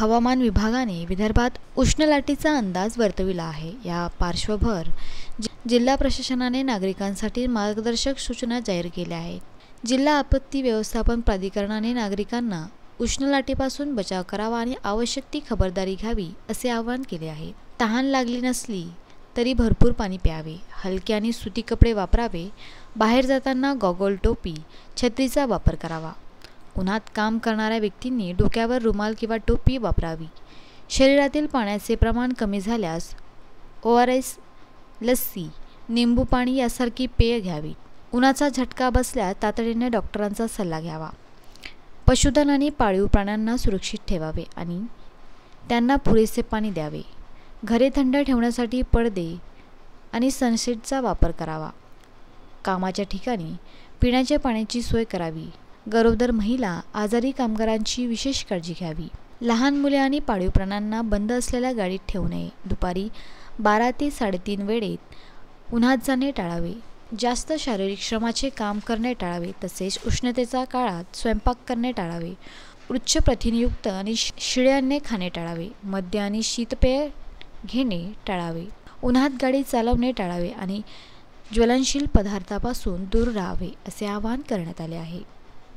हवामान विभागाने विदर्भात उष्ण लाटेचा अंदाज वर्तविला आहे। या पार्श्वभूमीवर जिल्हा प्रशासनाने नागरिकांसाठी मार्गदर्शक सूचना जाहीर केल्या आहेत। जिल्हा आपत्ती व्यवस्थापन प्राधिकरणाने नागरिकांना उष्ण लाटेपासून बचाव करावा आणि आवश्यक ती खबरदारी घ्यावी असे आवाहन केले आहे। तहान लागली नसली तरी भरपूर पाणी प्यावे, हलके आणि सुती कपडे वापरावे, बाहेर जाताना गॉगल, टोपी, छत्रीचा वापर करावा। उन्हात काम करणाऱ्या व्यक्तींनी डोक्यावर रुमाल किंवा टोपी वापरावी। शरीरातील पाण्याचे प्रमाण कमी झाल्यास ORS, लस्सी, निंबू पाणी यासारखी पेय घ्यावी। उन्हाचा झटका बसल्यास तातडीने डॉक्टरांचा सल्ला घ्यावा। पशुधन आणि पाळीव प्राण्यांना सुरक्षित ठेवावे आणि त्यांना पुरेसे पाणी द्यावे। घरे थंड ठेवण्यासाठी पडदे आणि सनशेडचा वापर करावा। कामाच्या ठिकाणी पिण्याच्या पाण्याची सोय करावी। गरोदर महिला, आजारी कामगारांची विशेष काळजी घ्यावी। लहान मुले आणि पाळीव प्राण्यांना बंद असलेल्या गाडीत ठेवू नये। दुपारी 12 ते 3:30 वेळेत उन्हात जाणे टाळावे। जास्त शारीरिक श्रमाचे काम करणे टाळावे। तसेच उष्णतेच्या काळात स्वयंपाक करणे टाळावे। उच्च प्रथिनयुक्त आणि शिळे अन्न खाणे टाळावे। मद्य आणि शीतपेय घेणे टाळावे। उन्हात गाडी चालवणे टाळावे आणि ज्वलनशील पदार्थापासून दूर राहावे असे आवाहन करण्यात आले आहे।